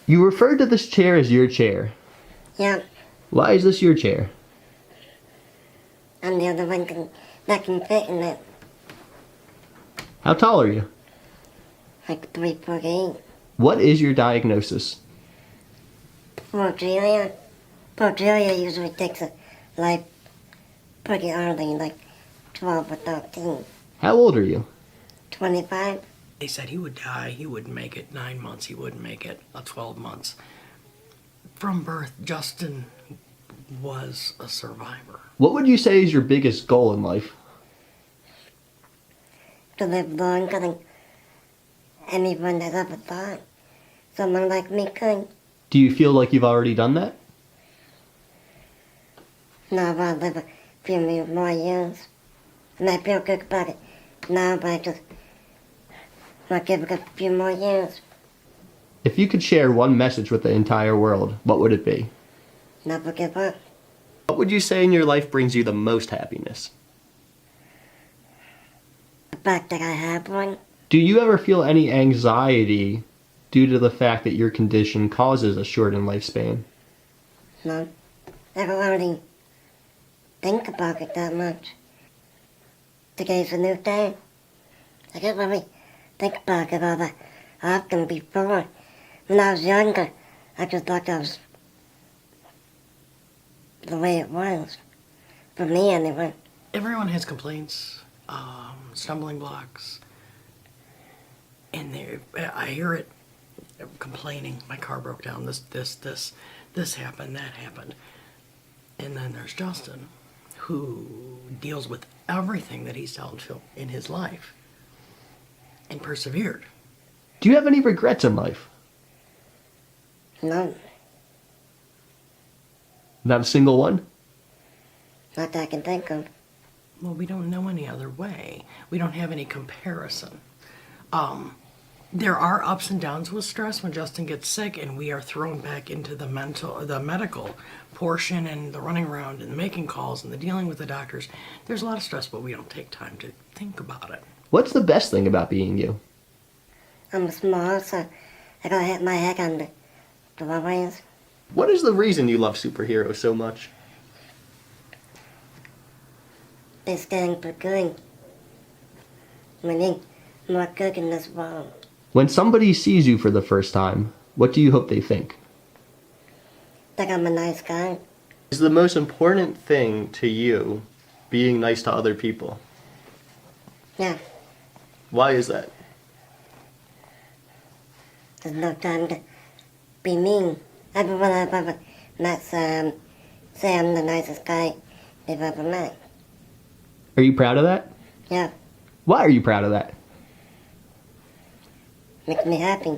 You referred to this chair as your chair. Yeah, Why is this your chair? I'm the other one that can fit in it. How tall are you? Like 3.8. What is your diagnosis? Portfolio. Portfolio usually takes a life pretty early, like 12 or 13. How old are you? 25. They said he would die, he wouldn't make it 9 months, he wouldn't make it 12 months. From birth, Justin was a survivor. What would you say is your biggest goal in life? To live longer than anyone has ever thought someone like me could. Do you feel like you've already done that? Now I'll live a few more years. And I feel good about it now, but I just want to give it a few more years. If you could share one message with the entire world, what would it be? Never give up. What would you say in your life brings you the most happiness? The fact that I have one. Do you ever feel any anxiety due to the fact that your condition causes a shortened lifespan? No. I don't really think about it that much. Today's a new day. I didn't really think about it all that often before. When I was younger, I just thought that was the way it was. For me, anyway. Everyone has complaints, stumbling blocks, and I hear it complaining. My car broke down. This happened. That happened. And then there's Justin, who deals with everything that he's dealt with in his life, and persevered. Do you have any regrets in life? No, Not a single one? not that I can think of. Well, we don't know any other way. We don't have any comparison. There are ups and downs with stress when Justin gets sick, and we are thrown back into the medical portion, and the running around and the making calls and the dealing with the doctors. There's a lot of stress, but we don't take time to think about it. What's the best thing about being you? I'm small, so I gotta hit my head on the doorways. What is the reason you love superheroes so much? They stand for good. We need more good in this world. When somebody sees you for the first time, what do you hope they think? Think I'm a nice guy. Is the most important thing to you being nice to other people? Yeah, Why is that? there's no time to be mean. Everyone I've ever met say I'm the nicest guy they've ever met. Are you proud of that? Yeah, Why are you proud of that? makes me happy.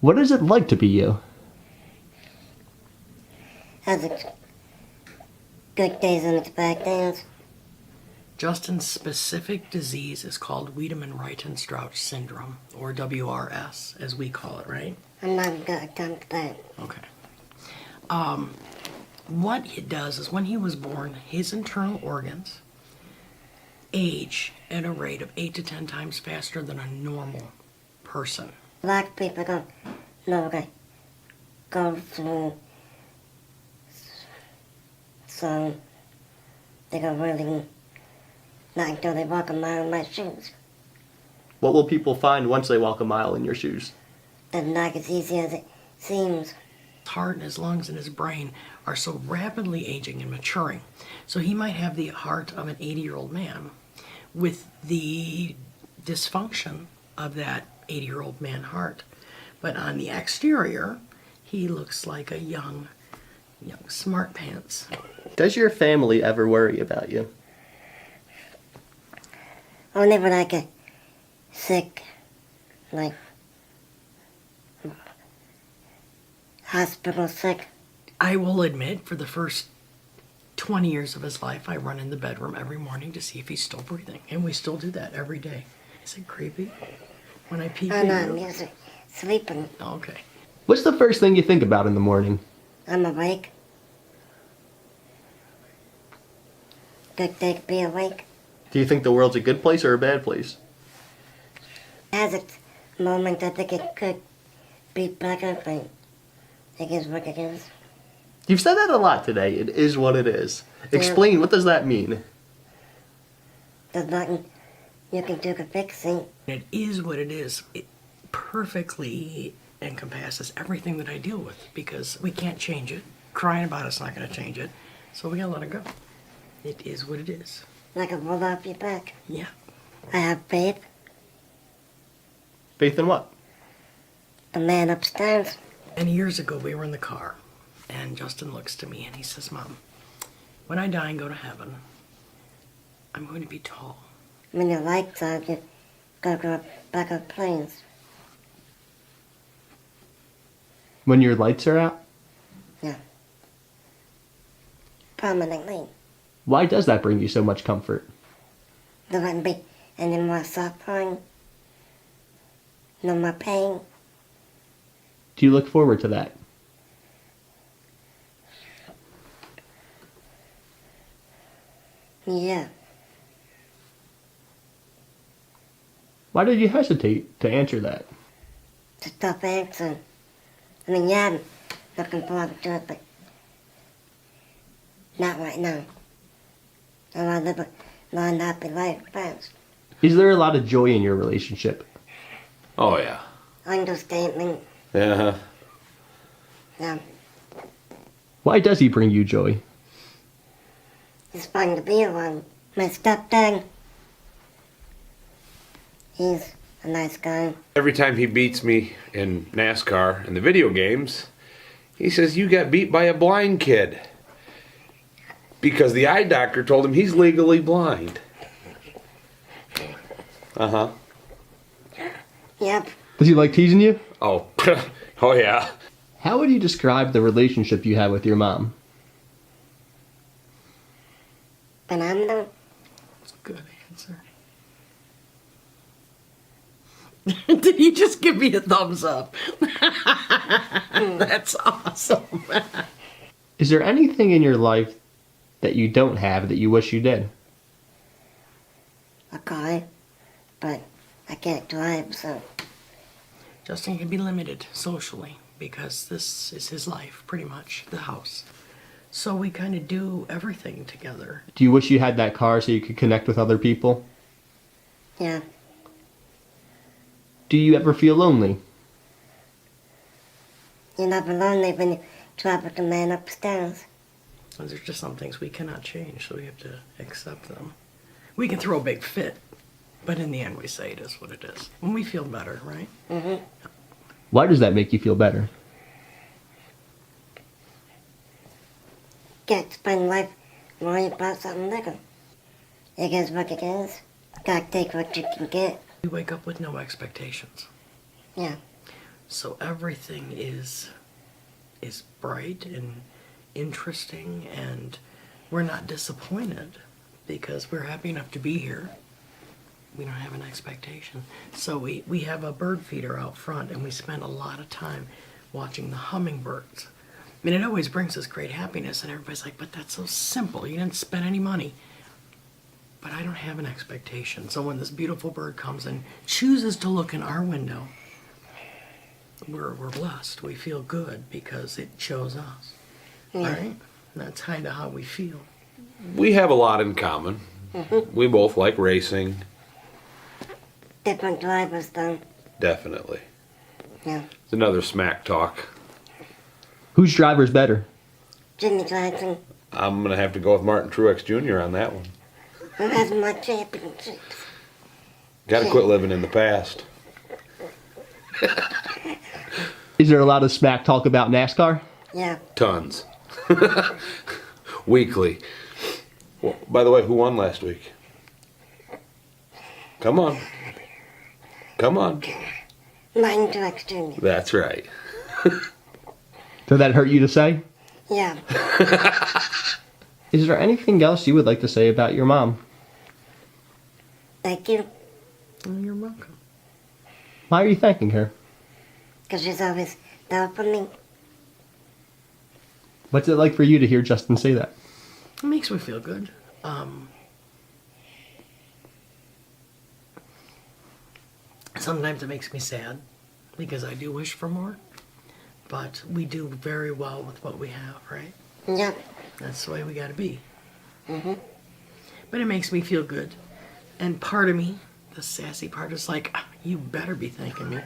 What is it like to be you? Has its good days and its bad days. Justin's specific disease is called Wiedemann-Reiten-Strauss syndrome, or WRS, as we call it, right? I'm not gonna attempt that. Okay. What it does is when he was born, his internal organs age at a rate of 8 to 10 times faster than a normal person. A lot of people don't know they go through, so they don't really, not until they walk a mile in my shoes. What will people find once they walk a mile in your shoes? That's not as easy as it seems. His heart and his lungs and his brain are so rapidly aging and maturing. So he might have the heart of an 80-year-old man with the dysfunction of that 80-year-old man heart. But on the exterior, he looks like a young smart pants. Does your family ever worry about you? Only when I get sick, like hospital sick. I will admit, for the first 20 years of his life, I run in the bedroom every morning to see if he's still breathing. And we still do that every day. Is it creepy? When I peek I'm at not you? music, sleeping. Oh, okay. What's the first thing you think about in the morning? I'm awake. Good day to be awake. Do you think the world's a good place or a bad place? Has its moments I think it could be better, but it is what it is. You've said that a lot today. It is what it is. Explain, what does that mean? There's nothing you can do to fix it. It is what it is. It perfectly encompasses everything that I deal with because we can't change it. Crying about it's not going to change it. So we got to let it go. It is what it is. Like a wool off your back. Yeah. I have faith. Faith in what? The man upstairs. And years ago, we were in the car, and Justin looks to me and he says, Mom, when I die and go to heaven, I'm going to be tall. When your lights out, you go back up planes. When your lights are out? Yeah. Permanently. Why does that bring you so much comfort? There wouldn't be any more suffering. No more pain. Do you look forward to that? Yeah. Why did you hesitate to answer that? It's a tough answer. I mean, yeah, I'm looking forward to it, but not right now. I want to live a long, happy life first. Is there a lot of joy in your relationship? Oh, yeah. Understatement. Yeah. Yeah. Why does he bring you joy? It's fun to be around. My stepdad, he's a nice guy. Every time he beats me in NASCAR in the video games, he says, "You got beat by a blind kid." Because the eye doctor told him he's legally blind. Uh-huh. Yep. Does he like teasing you? Oh, oh yeah. How would you describe the relationship you have with your mom? Phenomenal. That's a good answer. Did he just give me a thumbs up? That's awesome. Is there anything in your life that you don't have that you wish you did? A car, but I can't drive, so Justin can be limited socially because this is his life, pretty much, the house. So we kind of do everything together. Do you wish you had that car so you could connect with other people? yeah. Do you ever feel lonely? You're never lonely when you drive with the man upstairs. And there's just some things we cannot change, so we have to accept them. We can throw a big fit, but in the end we say it is what it is. When we feel better, right? Mm-hmm. Why does that make you feel better? Can't spend life worrying about something little. It is what it is. Gotta take what you can get. We wake up with no expectations. Yeah. So everything is bright and interesting, and we're not disappointed because we're happy enough to be here. We don't have an expectation. So we have a bird feeder out front, and we spend a lot of time watching the hummingbirds. I mean, it always brings us great happiness, and everybody's like, but that's so simple. You didn't spend any money. But I don't have an expectation. So when this beautiful bird comes and chooses to look in our window, we're blessed. We feel good because it chose us. Yeah. All right? And that's kind of how we feel. We have a lot in common. We both like racing. Different drivers, though. Definitely. Yeah. It's another smack talk. Whose driver's better? Jimmy Johnson, I'm going to have to go with Martin Truex Jr. on that one. who has more championships? Got to quit living in the past. Is there a lot of smack talk about NASCAR? Yeah. Tons. Weekly. Well, by the way, who won last week? Come on. Come on. Martin Truex Jr. That's right. Did that hurt you to say? Yeah. Is there anything else you would like to say about your mom? Thank you. Oh, you're welcome. Why are you thanking her? Because she's always there for me. What's it like for you to hear Justin say that? It makes me feel good. Sometimes it makes me sad because I do wish for more. but we do very well with what we have, right? Yep. That's the way we gotta be. But it makes me feel good. And part of me, the sassy part, is like, "Ah, you better be thanking me.